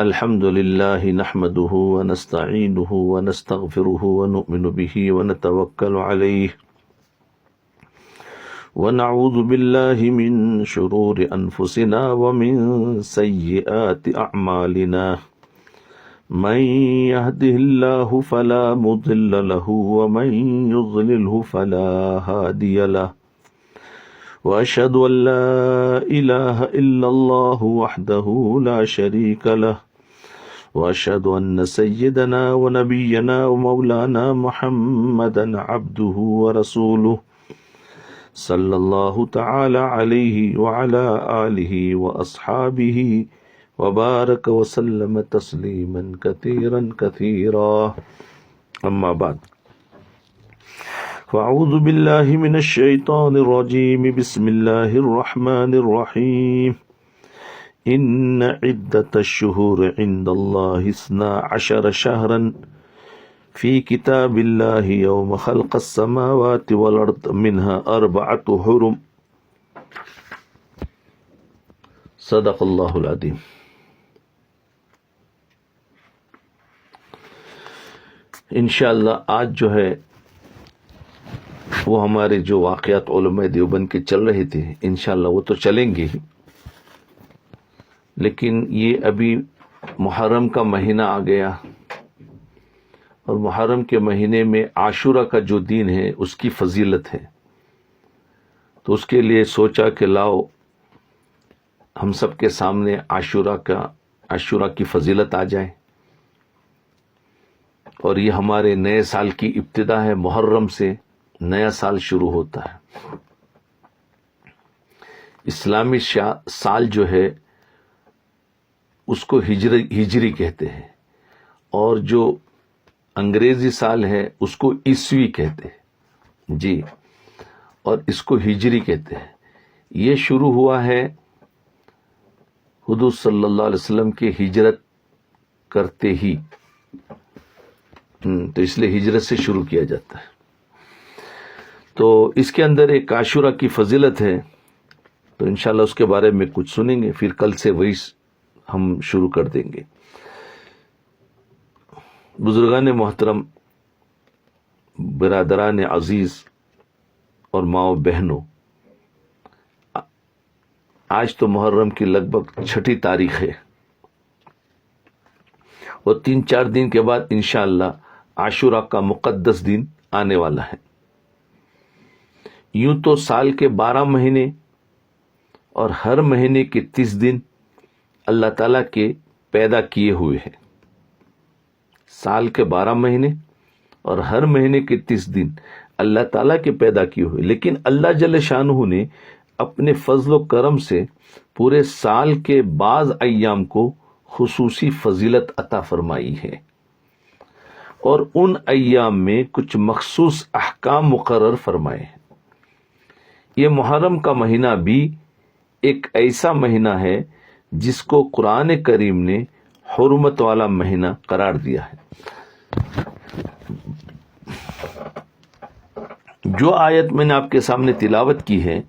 الحمد لله نحمده ونستعينه ونستغفره ونؤمن به ونتوكل عليه ونعوذ بالله من شرور أنفسنا ومن سيئات أعمالنا من يهده الله فلا مضل له ومن يضلله فلا هادي له وأشهد أن لا إله إلا الله وحده لا شريك له وأشهد أن سيدنا ونبينا ومولانا محمدا عبده ورسوله صلى الله تعالى عليه وعلى آله وأصحابه وبارك وسلم تسليما كثيرا كثيرا أما بعد فأعوذ بالله من الشيطان الرجيم بسم الله الرحمن الرحيم إن عدة الشهور عند الله 12 شهرا في كتاب الله يوم خلق السماوات والأرض منها 4 حرم صدق الله العظيم. انشاءاللہ آج جو ہے وہ ہمارے جو واقعات علماء دیوبند کے چل رہے تھے انشاءاللہ وہ تو چلیں گے، لیکن یہ ابھی محرم کا مہینہ آ گیا اور محرم کے مہینے میں عاشورہ کا جو دن ہے اس کی فضیلت ہے، تو اس کے لیے سوچا کہ لاؤ ہم سب کے سامنے عاشورہ کی فضیلت آ جائے. اور یہ ہمارے نئے سال کی ابتدا ہے، محرم سے نیا سال شروع ہوتا ہے. اسلامی سال جو ہے اس کو ہجری کہتے ہیں، اور جو انگریزی سال ہے اس کو عیسوی کہتے ہیں جی، اور اس کو ہجری کہتے ہیں. یہ شروع ہوا ہے حضور صلی اللہ علیہ وسلم کے ہجرت کرتے ہی، تو اس لیے ہجرت سے شروع کیا جاتا ہے. تو اس کے اندر ایک عاشورہ کی فضیلت ہے، تو انشاءاللہ اس کے بارے میں کچھ سنیں گے، پھر کل سے وہی ہم شروع کر دیں گے. بزرگان محترم، برادران عزیز اور ماؤں بہنوں، آج تو محرم کی لگ بھگ 6 تاریخ ہے، اور 3-4 دن کے بعد انشاءاللہ عاشورہ کا مقدس دن آنے والا ہے. یوں تو سال کے 12 مہینے اور ہر مہینے کے 30 دن اللہ تعالیٰ کے پیدا کیے ہوئے ہیں. سال کے 12 مہینے اور ہر مہینے کے 30 دن اللہ تعالیٰ کے پیدا کیے ہوئے، لیکن اللہ جل شانہ نے اپنے فضل و کرم سے پورے سال کے بعض ایام کو خصوصی فضیلت عطا فرمائی ہے، اور ان ایام میں کچھ مخصوص احکام مقرر فرمائے ہیں. یہ محرم کا مہینہ بھی ایک ایسا مہینہ ہے جس کو قرآن کریم نے حرمت والا مہینہ قرار دیا ہے. جو آیت میں نے آپ کے سامنے تلاوت کی ہے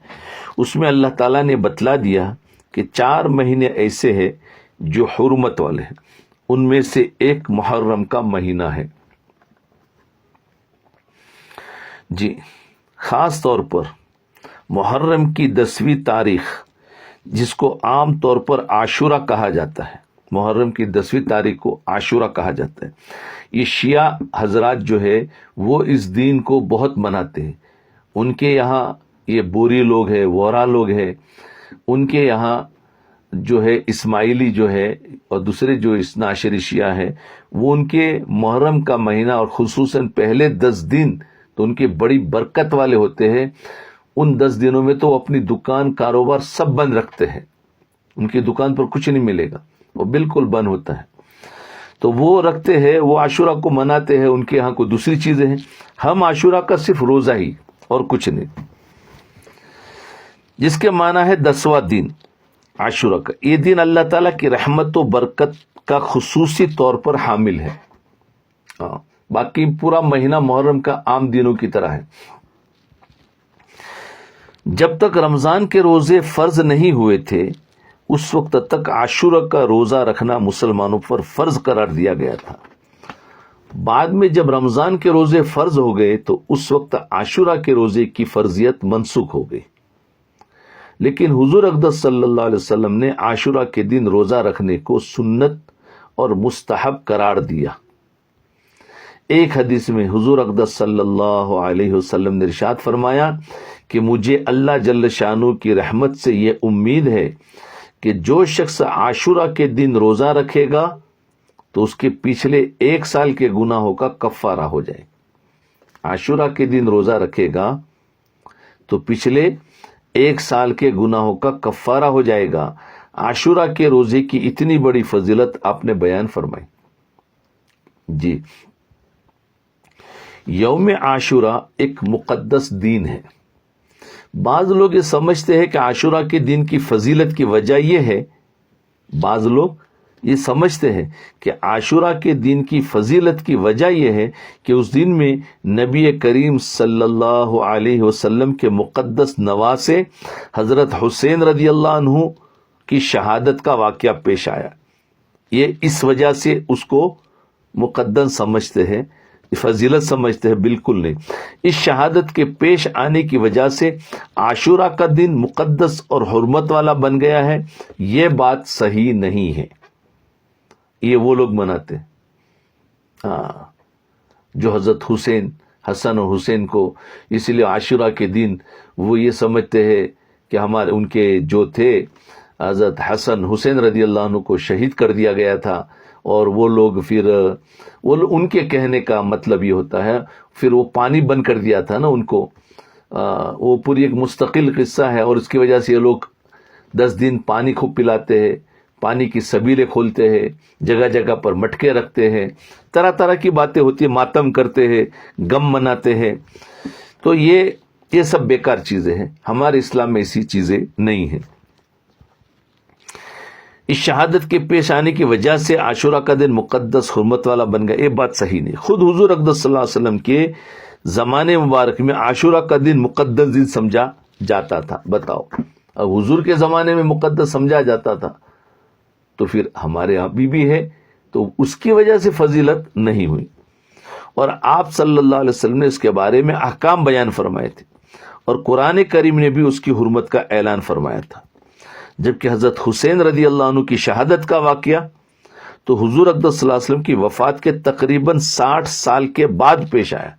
اس میں اللہ تعالیٰ نے بتلا دیا کہ 4 مہینے ایسے ہیں جو حرمت والے ہیں، ان میں سے ایک محرم کا مہینہ ہے جی. خاص طور پر محرم کی 10ویں تاریخ، جس کو عام طور پر عاشورہ کہا جاتا ہے، محرم کی 10ویں تاریخ کو عاشورہ کہا جاتا ہے. یہ شیعہ حضرات جو ہے وہ اس دن کو بہت مناتے ہیں. ان کے یہاں یہ بوری لوگ ہیں، وورا لوگ ہیں، ان کے یہاں جو ہے اسماعیلی جو ہے اور دوسرے جو اثنا عشری شیعہ ہے، وہ ان کے محرم کا مہینہ اور خصوصاً پہلے 10 دن تو ان کے بڑی برکت والے ہوتے ہیں. ان 10 دنوں میں تو وہ اپنی دکان کاروبار سب بند رکھتے ہیں، ان کی دکان پر کچھ نہیں ملے گا، وہ بالکل بند ہوتا ہے. تو وہ رکھتے ہیں، وہ عاشورہ کو مناتے ہیں. ان کے ہاں کوئی دوسری چیزیں ہیں. ہم عاشورہ کا صرف روزہ ہی اور کچھ نہیں، جس کے معنی ہے 10واں دن عاشورہ کا. یہ دن اللہ تعالیٰ کی رحمت و برکت کا خصوصی طور پر حامل ہے. باقی پورا مہینہ محرم کا عام دنوں کی طرح ہے. جب تک رمضان کے روزے فرض نہیں ہوئے تھے اس وقت تک عاشورہ کا روزہ رکھنا مسلمانوں پر فرض قرار دیا گیا تھا. بعد میں جب رمضان کے روزے فرض ہو گئے تو اس وقت عاشورہ کے روزے کی فرضیت منسوخ ہو گئی. لیکن حضور اقدس صلی اللہ علیہ وسلم نے عاشورہ کے دن روزہ رکھنے کو سنت اور مستحب قرار دیا. ایک حدیث میں حضور اقدس صلی اللہ علیہ وسلم نے ارشاد فرمایا کہ مجھے اللہ جل شانہ کی رحمت سے یہ امید ہے کہ جو شخص عاشورہ کے دن روزہ رکھے گا تو اس کے پچھلے 1 سال کے گناہوں کا کفارہ ہو جائے. عاشورہ کے دن روزہ رکھے گا تو پچھلے 1 سال کے گناہوں کا کفارہ ہو جائے گا. عاشورہ کے روزے کی اتنی بڑی فضیلت آپ نے بیان فرمائی. جی، یوم عاشورہ ایک مقدس دن ہے. بعض لوگ یہ سمجھتے ہیں کہ عاشورہ کے دن کی فضیلت کی وجہ یہ ہے، بعض لوگ یہ سمجھتے ہیں کہ عاشورہ کے دن کی فضیلت کی وجہ یہ ہے کہ اس دن میں نبی کریم صلی اللہ علیہ وسلم کے مقدس نواسے حضرت حسین رضی اللہ عنہ کی شہادت کا واقعہ پیش آیا. یہ اس وجہ سے اس کو مقدس سمجھتے ہیں، فضیلت سمجھتے ہیں. بالکل نہیں. اس شہادت کے پیش آنے کی وجہ سے عاشورہ کا دن مقدس اور حرمت والا بن گیا ہے. یہ بات صحیح نہیں ہے. یہ وہ لوگ مناتے ہیں جو حضرت حسن و حسین کو، اسی لیے عاشورہ کے دن وہ یہ سمجھتے ہیں کہ ہمارے ان کے جو تھے حضرت حسن حسین رضی اللہ عنہ کو شہید کر دیا گیا تھا. اور وہ لوگ پھر ان کے کہنے کا مطلب یہ ہوتا ہے، پھر وہ پانی بند کر دیا تھا نا ان کو. وہ پوری ایک مستقل قصہ ہے، اور اس کی وجہ سے یہ لوگ 10 دن پانی خوب پلاتے ہیں، پانی کی سبیلیں کھولتے ہیں، جگہ جگہ پر مٹکے رکھتے ہیں، طرح طرح کی باتیں ہوتی ہیں، ماتم کرتے ہیں، غم مناتے ہیں. تو یہ سب بیکار چیزیں ہیں. ہمارے اسلام میں ایسی چیزیں نہیں ہیں. اس شہادت کے پیش آنے کی وجہ سے عاشورہ کا دن مقدس حرمت والا بن گیا، یہ بات صحیح نہیں. خود حضور اقدس صلی اللہ علیہ وسلم کے زمانے مبارک میں عاشورہ کا دن مقدس دن سمجھا جاتا تھا. بتاؤ، اب حضور کے زمانے میں مقدس سمجھا جاتا تھا تو پھر ہمارے یہاں بھی ہے، تو اس کی وجہ سے فضیلت نہیں ہوئی. اور آپ صلی اللہ علیہ وسلم نے اس کے بارے میں احکام بیان فرمائے تھے، اور قرآن کریم نے بھی اس کی حرمت کا اعلان فرمایا تھا. جبکہ حضرت حسین رضی اللہ عنہ کی شہادت کا واقعہ تو حضور اقدس صلی اللہ علیہ وسلم کی وفات کے تقریباً 60 سال کے بعد پیش آیا.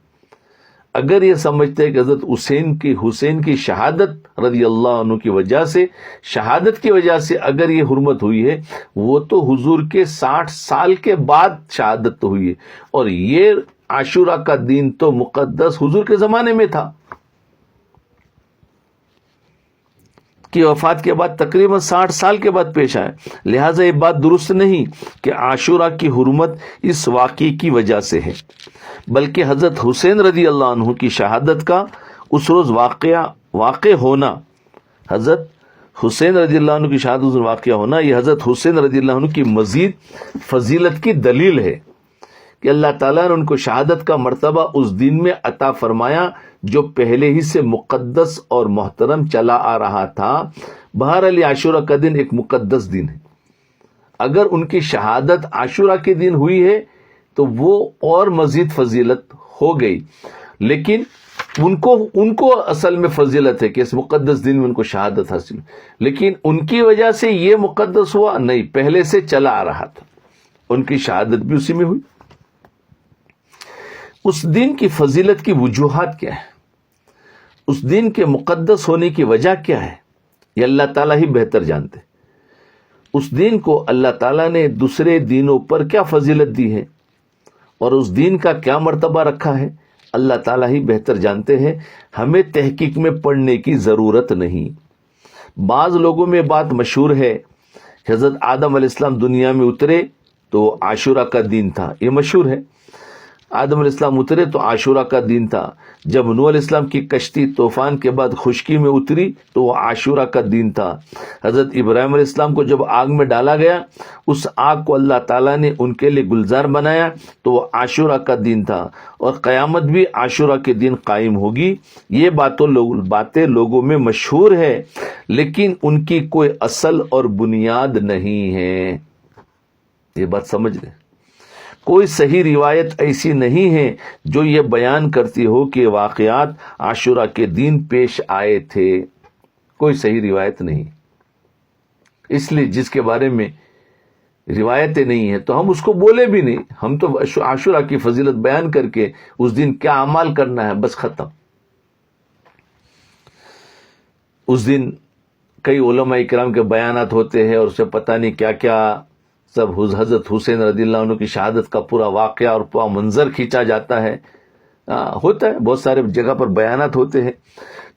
اگر یہ سمجھتے ہیں کہ حضرت حسین کی شہادت رضی اللہ عنہ کی وجہ سے، شہادت کی وجہ سے اگر یہ حرمت ہوئی ہے، وہ تو حضور کے 60 سال کے بعد شہادت تو ہوئی ہے. اور یہ عاشورہ کا دن تو مقدس حضور کے زمانے میں تھا، کی وفات کے بعد تقریباً 60 سال کے بعد پیش آئے. لہٰذا یہ بات درست نہیں کہ عاشورہ کی حرمت اس واقعے کی وجہ سے ہے، بلکہ حضرت حسین رضی اللہ عنہ کی شہادت کا اس روز واقع ہونا، حضرت حسین رضی اللہ عنہ کی شہادت اس واقعہ ہونا، یہ حضرت حسین رضی اللہ عنہ کی مزید فضیلت کی دلیل ہے کہ اللہ تعالیٰ نے ان کو شہادت کا مرتبہ اس دن میں عطا فرمایا جو پہلے ہی سے مقدس اور محترم چلا آ رہا تھا. بہرحال عاشورہ کا دن ایک مقدس دن ہے. اگر ان کی شہادت عاشورہ کے دن ہوئی ہے تو وہ اور مزید فضیلت ہو گئی، لیکن ان کو اصل میں فضیلت ہے کہ اس مقدس دن میں ان کو شہادت حاصل، لیکن ان کی وجہ سے یہ مقدس ہوا نہیں، پہلے سے چلا آ رہا تھا. ان کی شہادت بھی اسی میں ہوئی. اس دن کی فضیلت کی وجوہات کیا ہے؟ اس دن کے مقدس ہونے کی وجہ کیا ہے؟ یہ اللہ تعالیٰ ہی بہتر جانتے. اس دن کو اللہ تعالیٰ نے دوسرے دنوں پر کیا فضیلت دی ہے اور اس دن کا کیا مرتبہ رکھا ہے، اللہ تعالیٰ ہی بہتر جانتے ہیں. ہمیں تحقیق میں پڑھنے کی ضرورت نہیں. بعض لوگوں میں بات مشہور ہے کہ حضرت آدم علیہ السلام دنیا میں اترے تو عاشورہ کا دن تھا، یہ مشہور ہے. آدم علیہ السلام اترے تو عاشورہ کا دن تھا، جب نوح علیہ السلام کی کشتی طوفان کے بعد خشکی میں اتری تو وہ عاشورہ کا دن تھا، حضرت ابراہیم علیہ السلام کو جب آگ میں ڈالا گیا اس آگ کو اللہ تعالیٰ نے ان کے لیے گلزار بنایا تو وہ عاشورہ کا دن تھا، اور قیامت بھی عاشورہ کے دن قائم ہوگی۔ یہ باتیں لوگوں میں مشہور ہے لیکن ان کی کوئی اصل اور بنیاد نہیں ہے، یہ بات سمجھ لیں۔ کوئی صحیح روایت ایسی نہیں ہے جو یہ بیان کرتی ہو کہ واقعات عاشورہ کے دن پیش آئے تھے، کوئی صحیح روایت نہیں۔ اس لیے جس کے بارے میں روایتیں نہیں ہیں تو ہم اس کو بولے بھی نہیں، ہم تو عاشورہ کی فضیلت بیان کر کے اس دن کیا اعمال کرنا ہے بس ختم۔ اس دن کئی علماء کرام کے بیانات ہوتے ہیں اور اس سے پتہ نہیں کیا کیا سب، حضرت حسین رضی اللہ عنہ کی شہادت کا پورا واقعہ اور پورا منظر کھینچا جاتا ہے، ہوتا ہے، بہت سارے جگہ پر بیانات ہوتے ہیں۔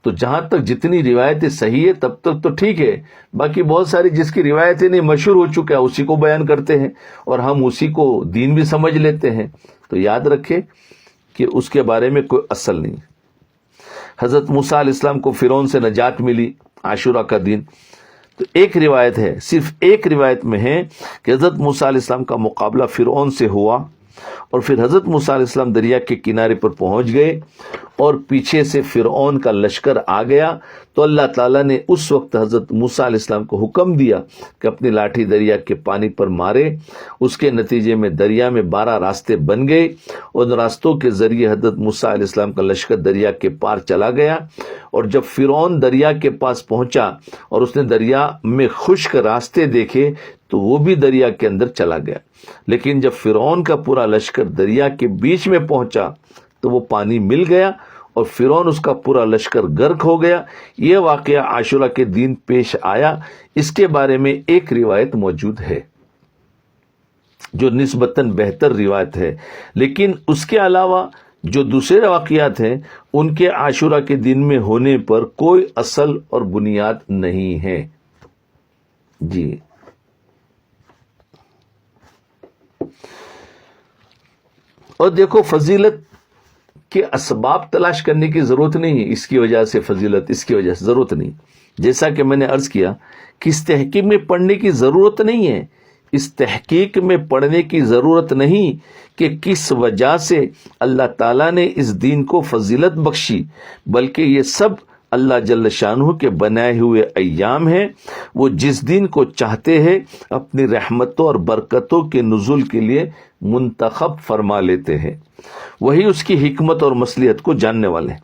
تو جہاں تک جتنی روایتیں صحیح ہے تب تک تو ٹھیک ہے، باقی بہت ساری جس کی روایتیں نہیں مشہور ہو چکا ہے اسی کو بیان کرتے ہیں اور ہم اسی کو دین بھی سمجھ لیتے ہیں، تو یاد رکھیں کہ اس کے بارے میں کوئی اصل نہیں۔ حضرت موسیٰ علیہ السلام کو فرعون سے نجات ملی عاشورہ کا دن، تو ایک روایت ہے، صرف ایک روایت میں ہے کہ حضرت موسیٰ علیہ السلام کا مقابلہ فرعون سے ہوا اور پھر حضرت موسیٰ علیہ السلام دریا کے کنارے پر پہنچ گئے اور پیچھے سے فرعون کا لشکر آ گیا، تو اللہ تعالیٰ نے اس وقت حضرت موسیٰ علیہ السلام کو حکم دیا کہ اپنی لاٹھی دریا کے پانی پر مارے۔ اس کے نتیجے میں دریا میں 12 راستے بن گئے، ان راستوں کے ذریعے حضرت موسیٰ علیہ السلام کا لشکر دریا کے پار چلا گیا، اور جب فرعون دریا کے پاس پہنچا اور اس نے دریا میں خشک راستے دیکھے تو وہ بھی دریا کے اندر چلا گیا، لیکن جب فرعون کا پورا لشکر دریا کے بیچ میں پہنچا تو وہ پانی مل گیا اور فرعون اس کا پورا لشکر غرق ہو گیا۔ یہ واقعہ عاشورہ کے دن پیش آیا، اس کے بارے میں ایک روایت موجود ہے جو نسبتاً بہتر روایت ہے، لیکن اس کے علاوہ جو دوسرے واقعات ہیں ان کے عاشورہ کے دن میں ہونے پر کوئی اصل اور بنیاد نہیں ہے۔ جی اور دیکھو، فضیلت کے اسباب تلاش کرنے کی ضرورت نہیں ہے، اس کی وجہ سے فضیلت، اس کی وجہ سے ضرورت نہیں۔ جیسا کہ میں نے عرض کیا کہ اس تحقیق میں پڑھنے کی ضرورت نہیں ہے، اس تحقیق میں پڑھنے کی ضرورت نہیں کہ کس وجہ سے اللہ تعالیٰ نے اس دین کو فضیلت بخشی، بلکہ یہ سب اللہ جل شانہ کے بنائے ہوئے ایام ہیں، وہ جس دن کو چاہتے ہیں اپنی رحمتوں اور برکتوں کے نزول کے لیے منتخب فرما لیتے ہیں، وہی اس کی حکمت اور مصلحت کو جاننے والے ہیں۔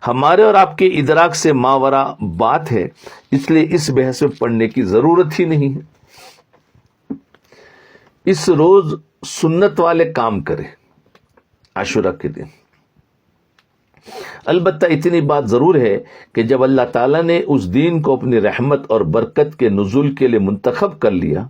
ہمارے اور آپ کے ادراک سے ماورا بات ہے، اس لیے اس بحث میں پڑھنے کی ضرورت ہی نہیں ہے۔ اس روز سنت والے کام کریں عاشورہ کے دن۔ البتہ اتنی بات ضرور ہے کہ جب اللہ تعالیٰ نے اس دین کو اپنی رحمت اور برکت کے نزول کے لیے منتخب کر لیا،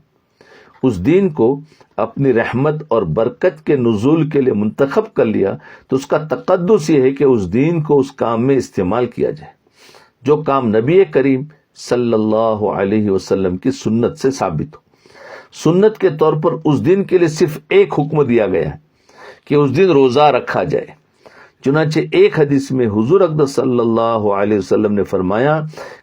اس دین کو اپنی رحمت اور برکت کے نزول کے لیے منتخب کر لیا، تو اس کا تقدس یہ ہے کہ اس دین کو اس کام میں استعمال کیا جائے جو کام نبی کریم صلی اللہ علیہ وسلم کی سنت سے ثابت ہو۔ سنت کے طور پر اس دن کے لیے صرف ایک حکم دیا گیا ہے کہ اس دن روزہ رکھا جائے، چنانچہ ایک حدیث میں حضور اقدس صلی اللہ علیہ وسلم نے فرمایا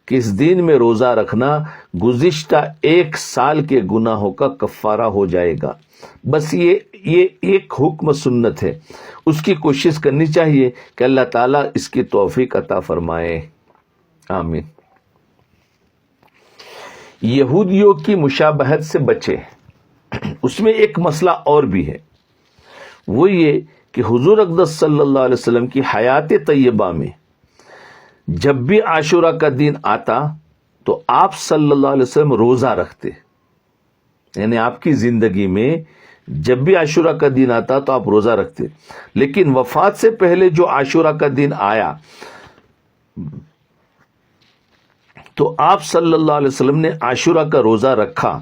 کہ اس دن میں روزہ رکھنا گزشتہ 1 سال کے گناہوں کا کفارہ ہو جائے گا۔ بس یہ ایک حکم سنت ہے، اس کی کوشش کرنی چاہیے کہ اللہ تعالیٰ اس کی توفیق عطا فرمائے، آمین۔ یہودیوں کی مشابہت سے بچے، اس میں ایک مسئلہ اور بھی ہے، وہ یہ کہ حضور اقدس صلی اللہ علیہ وسلم کی حیات طیبہ میں جب بھی عاشورہ کا دن آتا تو آپ صلی اللہ علیہ وسلم روزہ رکھتے، یعنی آپ کی زندگی میں جب بھی عاشورہ کا دن آتا تو آپ روزہ رکھتے، لیکن وفات سے پہلے جو عاشورہ کا دن آیا تو آپ صلی اللہ علیہ وسلم نے عاشورہ کا روزہ رکھا،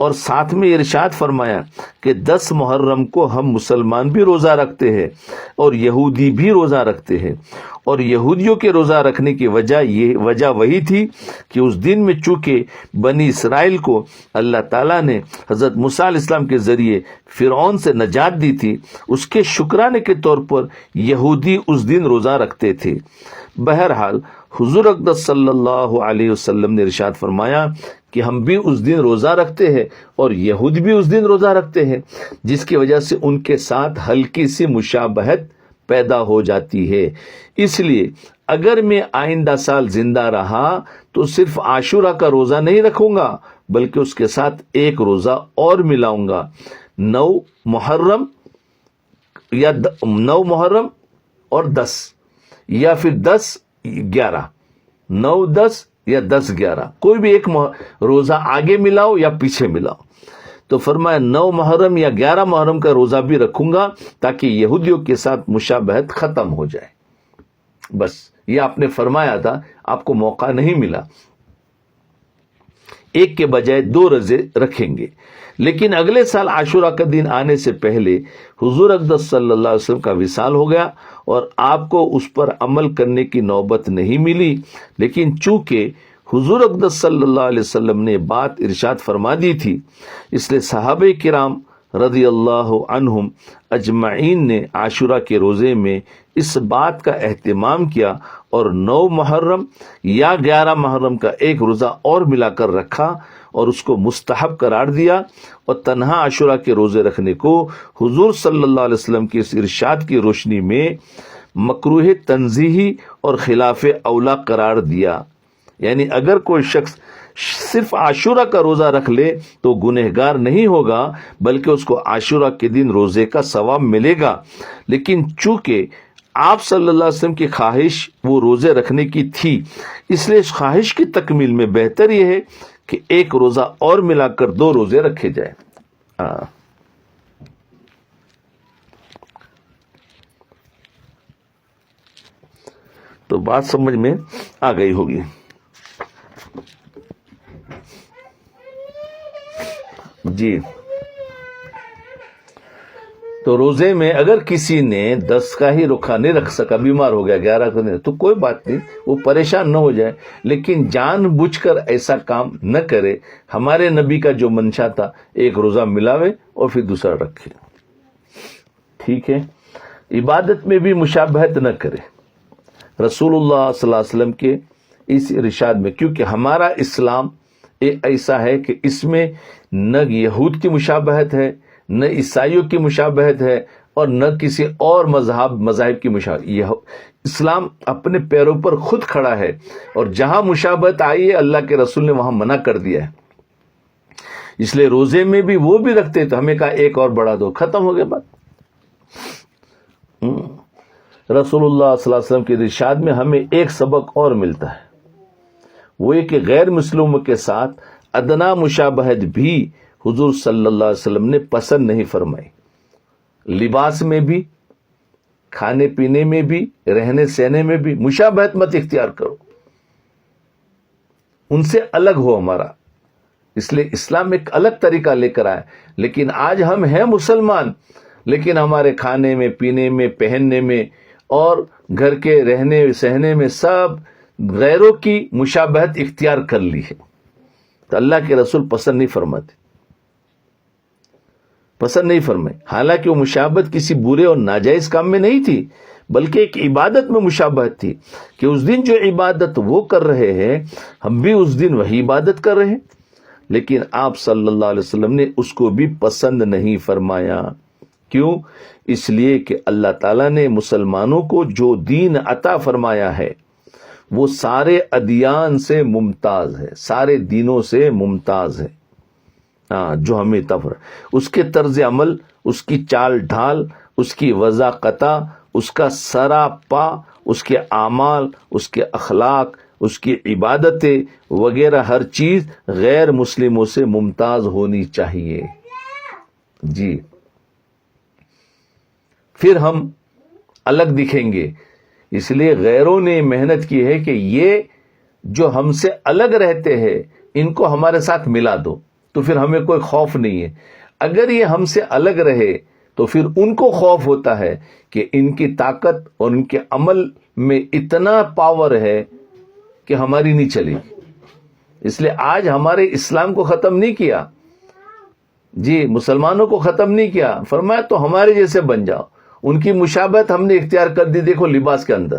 اور ساتھ میں ارشاد فرمایا کہ 10 محرم کو ہم مسلمان بھی روزہ رکھتے ہیں اور یہودی بھی روزہ رکھتے ہیں، اور یہودیوں کے روزہ رکھنے کی وجہ وہی تھی کہ اس دن میں چونکہ بنی اسرائیل کو اللہ تعالیٰ نے حضرت موسیٰ علیہ السلام کے ذریعے فرعون سے نجات دی تھی، اس کے شکرانے کے طور پر یہودی اس دن روزہ رکھتے تھے۔ بہرحال حضور اقدس صلی اللہ علیہ وسلم نے ارشاد فرمایا کہ ہم بھی اس دن روزہ رکھتے ہیں اور یہود بھی اس دن روزہ رکھتے ہیں، جس کی وجہ سے ان کے ساتھ ہلکی سی مشابہت پیدا ہو جاتی ہے۔ اس لیے اگر میں آئندہ سال زندہ رہا تو صرف عاشورہ کا روزہ نہیں رکھوں گا، بلکہ اس کے ساتھ ایک روزہ اور ملاؤں گا، 9 محرم یا 9 محرم اور 10، یا پھر 10-11، 9-10 یا 10-11، کوئی بھی ایک روزہ آگے ملاؤ یا پیچھے ملاؤ۔ تو فرمایا 9 محرم یا 11 محرم کا روزہ بھی رکھوں گا تاکہ یہودیوں کے ساتھ مشابہت ختم ہو جائے۔ بس یہ آپ نے فرمایا تھا، آپ کو موقع نہیں ملا، ایک کے بجائے 2 روزے رکھیں گے۔ لیکن اگلے سال عاشورہ کا دن آنے سے پہلے حضور اقدس صلی اللہ علیہ وسلم کا وصال ہو گیا اور آپ کو اس پر عمل کرنے کی نوبت نہیں ملی، لیکن چونکہ حضور اقدس صلی اللہ علیہ وسلم نے بات ارشاد فرما دی تھی، اس لیے صحابہ کرام رضی اللہ عنہم اجمعین نے عاشورہ کے روزے میں اس بات کا اہتمام کیا اور 9 محرم یا 11 محرم کا ایک روزہ اور ملا کر رکھا اور اس کو مستحب قرار دیا، اور تنہا عاشورہ کے روزے رکھنے کو حضور صلی اللہ علیہ وسلم کے اس ارشاد کی روشنی میں مکروہ تنزیہی اور خلاف اولا قرار دیا۔ یعنی اگر کوئی شخص صرف عاشورہ کا روزہ رکھ لے تو گنہگار نہیں ہوگا، بلکہ اس کو عاشورہ کے دن روزے کا ثواب ملے گا، لیکن چونکہ آپ صلی اللہ علیہ وسلم کی خواہش وہ روزے رکھنے کی تھی، اس لیے اس خواہش کی تکمیل میں بہتر یہ ہے کہ ایک روزہ اور ملا کر 2 روزے رکھے جائیں۔ تو بات سمجھ میں آ گئی ہوگی۔ جی، تو روزے میں اگر کسی نے 10 کا ہی رکھا نہیں رکھ سکا، بیمار ہو گیا 11 کا نہیں، تو کوئی بات نہیں، وہ پریشان نہ ہو جائے، لیکن جان بوجھ کر ایسا کام نہ کرے۔ ہمارے نبی کا جو منشا تھا، ایک روزہ ملاوے اور پھر دوسرا رکھے، ٹھیک ہے۔ عبادت میں بھی مشابہت نہ کرے رسول اللہ صلی اللہ علیہ وسلم کے اس ارشاد میں، کیونکہ ہمارا اسلام ایسا ہے کہ اس میں نہ یہود کی مشابہت ہے، نہ عیسائیوں کی مشابہت ہے، اور نہ کسی اور مذاہب کی مشابہت۔ یہ اسلام اپنے پیروں پر خود کھڑا ہے، اور جہاں مشابہت آئی ہے اللہ کے رسول نے وہاں منع کر دیا ہے۔ اس لیے روزے میں بھی وہ بھی رکھتے تو ہمیں کہا ایک اور بڑھا دو، ختم ہو گیا بات۔ رسول اللہ صلی اللہ علیہ وسلم کے ارشاد میں ہمیں ایک سبق اور ملتا ہے، وہ یہ کہ غیر مسلموں کے ساتھ ادنا مشابہت بھی حضور صلی اللہ علیہ وسلم نے پسند نہیں فرمائی۔ لباس میں بھی، کھانے پینے میں بھی، رہنے سہنے میں بھی مشابہت مت اختیار کرو، ان سے الگ ہو ہمارا۔ اس لیے اسلام ایک الگ طریقہ لے کر آیا، لیکن آج ہم ہیں مسلمان، لیکن ہمارے کھانے میں، پینے میں، پہننے میں اور گھر کے رہنے سہنے میں سب غیروں کی مشابہت اختیار کر لی ہے، تو اللہ کے رسول پسند نہیں فرماتے، پسند نہیں فرمائے۔ حالانکہ وہ مشابہت کسی برے اور ناجائز کام میں نہیں تھی، بلکہ ایک عبادت میں مشابہت تھی کہ اس دن جو عبادت وہ کر رہے ہیں ہم بھی اس دن وہی عبادت کر رہے ہیں، لیکن آپ صلی اللہ علیہ وسلم نے اس کو بھی پسند نہیں فرمایا۔ کیوں؟ اس لیے کہ اللہ تعالیٰ نے مسلمانوں کو جو دین عطا فرمایا ہے وہ سارے ادیان سے ممتاز ہے، سارے دینوں سے ممتاز ہے، جو ہمیں تفر، اس کے طرز عمل، اس کی چال ڈھال، اس کی وضاقتہ، اس کا سراپا، اس کے اعمال، اس کے اخلاق، اس کی عبادتیں وغیرہ ہر چیز غیر مسلموں سے ممتاز ہونی چاہیے۔ جی، پھر ہم الگ دکھیں گے۔ اس لیے غیروں نے محنت کی ہے کہ یہ جو ہم سے الگ رہتے ہیں ان کو ہمارے ساتھ ملا دو، تو پھر ہمیں کوئی خوف نہیں ہے. اگر یہ ہم سے الگ رہے تو پھر ان کو خوف ہوتا ہے کہ ان کی طاقت اور ان کے عمل میں اتنا پاور ہے کہ ہماری نہیں چلے گی. اس لیے آج ہمارے اسلام کو ختم نہیں کیا, جی مسلمانوں کو ختم نہیں کیا, فرمایا تو ہمارے جیسے بن جاؤ. ان کی مشابہت ہم نے اختیار کر دی. دیکھو لباس کے اندر,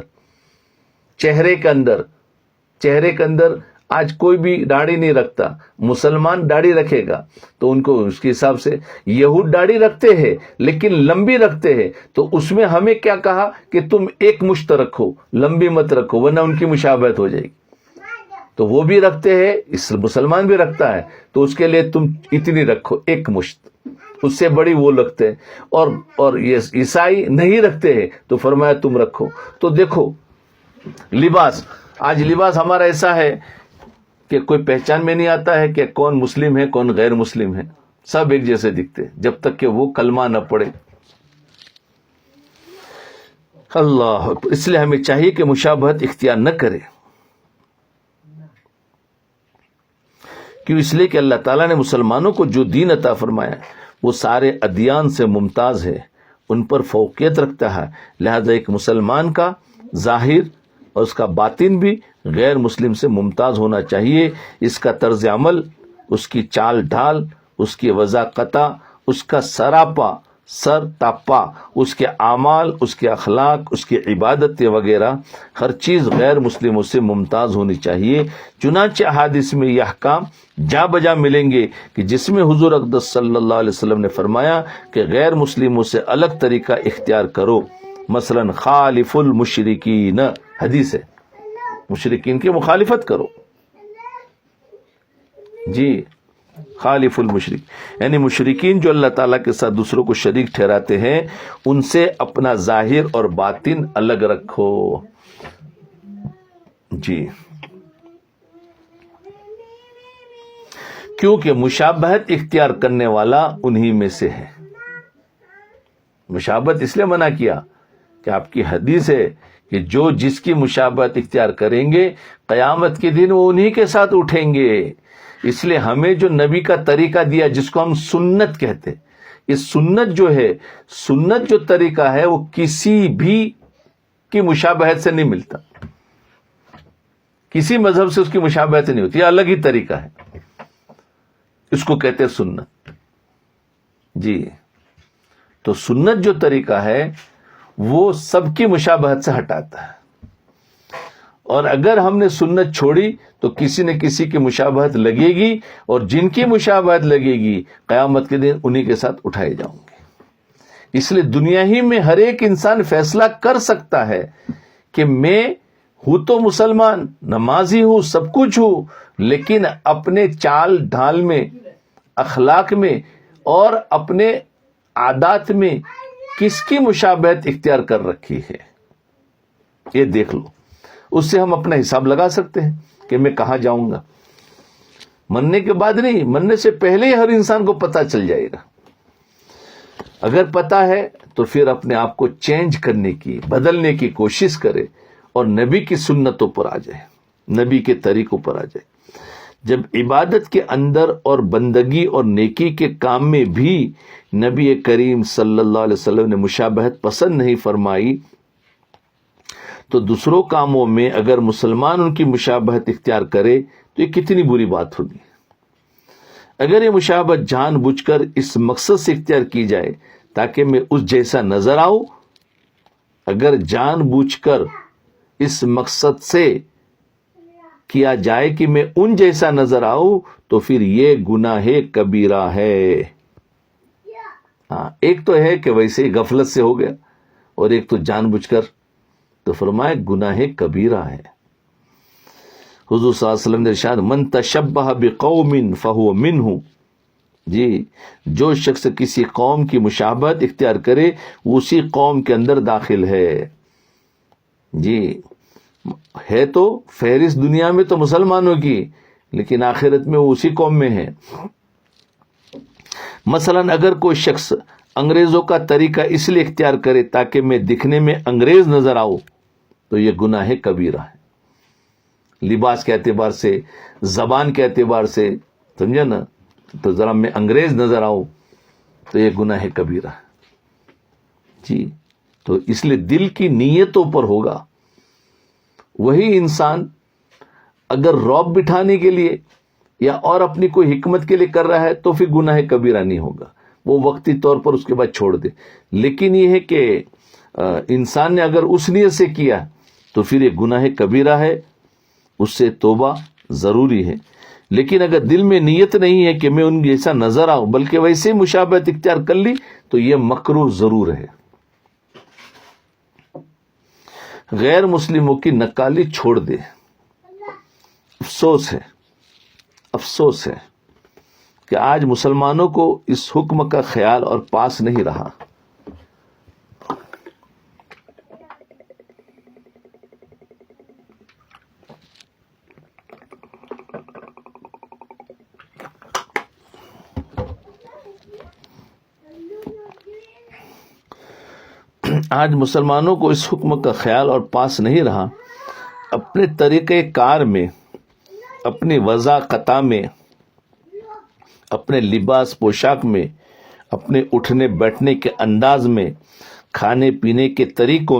چہرے کے اندر آج کوئی بھی داڑھی نہیں رکھتا. مسلمان داڑھی رکھے گا تو ان کو اس کے حساب سے, یہود داڑھی رکھتے ہیں لیکن لمبی رکھتے ہیں, تو اس میں ہمیں کیا کہا کہ تم ایک مشت رکھو, لمبی مت رکھو ورنہ ان کی مشابہت ہو جائے گی. تو وہ بھی رکھتے ہیں, اس مسلمان بھی رکھتا ہے, تو اس کے لیے تم اتنی رکھو ایک مشت, اس سے بڑی وہ رکھتے ہیں. اور یہ عیسائی نہیں رکھتے ہیں تو فرمایا تم رکھو. تو دیکھو لباس, آج لباس ہمارا ایسا ہے کہ کوئی پہچان میں نہیں آتا ہے کہ کون مسلم ہے کون غیر مسلم ہے, سب ایک جیسے دکھتے جب تک کہ وہ کلمہ نہ پڑے. اللہ, اس لیے ہمیں چاہیے کہ مشابہت اختیار نہ کرے. کیوں؟ اس لیے کہ اللہ تعالیٰ نے مسلمانوں کو جو دین عطا فرمایا وہ سارے ادیان سے ممتاز ہے, ان پر فوقیت رکھتا ہے. لہذا ایک مسلمان کا ظاہر اور اس کا باطن بھی غیر مسلم سے ممتاز ہونا چاہیے. اس کا طرز عمل, اس کی چال ڈھال, اس کی وضاقتہ, اس کا سراپا سر تاپا, اس کے اعمال, اس کے اخلاق, اس کی عبادتیں وغیرہ, ہر چیز غیر مسلموں سے ممتاز ہونی چاہیے. چنانچہ احادیث میں یہ احکام جا بجا ملیں گے کہ جس میں حضور اقدس صلی اللہ علیہ وسلم نے فرمایا کہ غیر مسلموں سے الگ طریقہ اختیار کرو. مثلا خالف المشرکین, حدیث ہے, مشرکین کی مخالفت کرو. جی خالف المشرک, یعنی مشرکین جو اللہ تعالیٰ کے ساتھ دوسروں کو شریک ٹھہراتے ہیں ان سے اپنا ظاہر اور باطن الگ رکھو. جی کیونکہ مشابہت اختیار کرنے والا انہی میں سے ہے. مشابہت اس لیے منع کیا کہ آپ کی حدیث ہے کہ جو جس کی مشابہت اختیار کریں گے قیامت کے دن وہ انہی کے ساتھ اٹھیں گے. اس لیے ہمیں جو نبی کا طریقہ دیا جس کو ہم سنت کہتے, یہ سنت جو ہے, سنت جو طریقہ ہے وہ کسی بھی کی مشابہت سے نہیں ملتا, کسی مذہب سے اس کی مشابہت نہیں ہوتی, یہ الگ ہی طریقہ ہے, اس کو کہتے سنت. جی تو سنت جو طریقہ ہے وہ سب کی مشابہت سے ہٹاتا ہے, اور اگر ہم نے سنت چھوڑی تو کسی نہ کسی کی مشابہت لگے گی, اور جن کی مشابہت لگے گی قیامت کے دن انہی کے ساتھ اٹھائے جاؤں گے. اس لیے دنیا ہی میں ہر ایک انسان فیصلہ کر سکتا ہے کہ میں ہوں تو مسلمان, نمازی ہوں, سب کچھ ہوں, لیکن اپنے چال ڈھال میں, اخلاق میں اور اپنے عادات میں کس کی مشابہت اختیار کر رکھی ہے یہ دیکھ لو. اس سے ہم اپنا حساب لگا سکتے ہیں کہ میں کہاں جاؤں گا. مرنے کے بعد نہیں, مرنے سے پہلے ہی ہر انسان کو پتہ چل جائے گا. اگر پتہ ہے تو پھر اپنے آپ کو چینج کرنے کی, بدلنے کی کوشش کرے اور نبی کی سنتوں پر آ جائے, نبی کے طریقوں پر آ جائے. جب عبادت کے اندر اور بندگی اور نیکی کے کام میں بھی نبی کریم صلی اللہ علیہ وسلم نے مشابہت پسند نہیں فرمائی, تو دوسروں کاموں میں اگر مسلمان ان کی مشابہت اختیار کرے تو یہ کتنی بری بات ہوگی. اگر یہ مشابہت جان بوجھ کر اس مقصد سے اختیار کی جائے تاکہ میں اس جیسا نظر آؤں, اگر جان بوجھ کر اس مقصد سے کیا جائے کہ میں ان جیسا نظر آؤں تو پھر یہ گناہ کبیرہ ہے. ہاں, ایک تو ہے کہ ویسے ہی غفلت سے ہو گیا, اور ایک تو جان بوجھ کر, تو فرمائے گناہ کبیرہ ہے. حضور صلی اللہ علیہ وسلم نے ارشاد من تشبہ بقوم فہو منہ, جی جو شخص کسی قوم کی مشابہت اختیار کرے وہ اسی قوم کے اندر داخل ہے. جی ہے تو فہرست دنیا میں تو مسلمانوں کی, لیکن آخرت میں وہ اسی قوم میں ہے. مثلا اگر کوئی شخص انگریزوں کا طریقہ اس لیے اختیار کرے تاکہ میں دکھنے میں انگریز نظر آؤں تو یہ گناہ کبیرہ ہے. لباس کے اعتبار سے, زبان کے اعتبار سے, سمجھا نا, تو ذرا میں انگریز نظر آؤں تو یہ گناہ کبیرہ ہے جی. تو اس لیے دل کی نیتوں پر ہوگا. وہی انسان اگر رعب بٹھانے کے لیے یا اور اپنی کوئی حکمت کے لیے کر رہا ہے تو پھر گناہ کبیرہ نہیں ہوگا, وہ وقتی طور پر اس کے بعد چھوڑ دے. لیکن یہ ہے کہ انسان نے اگر اس نیت سے کیا تو پھر یہ گناہ کبیرہ ہے, اس سے توبہ ضروری ہے. لیکن اگر دل میں نیت نہیں ہے کہ میں ان جیسا نظر آؤں بلکہ ویسے ہی مشابہت اختیار کر لی تو یہ مکروہ ضرور ہے. غیر مسلموں کی نکالی چھوڑ دے. افسوس ہے کہ آج مسلمانوں کو اس حکم کا خیال اور پاس نہیں رہا. آج مسلمانوں کو اس حکم کا خیال اور پاس نہیں رہا. اپنے طریقہ کار میں, اپنی وضاقتہ میں, اپنے لباس پوشاک میں, اپنے اٹھنے بیٹھنے کے انداز میں, کھانے پینے کے طریقوں میں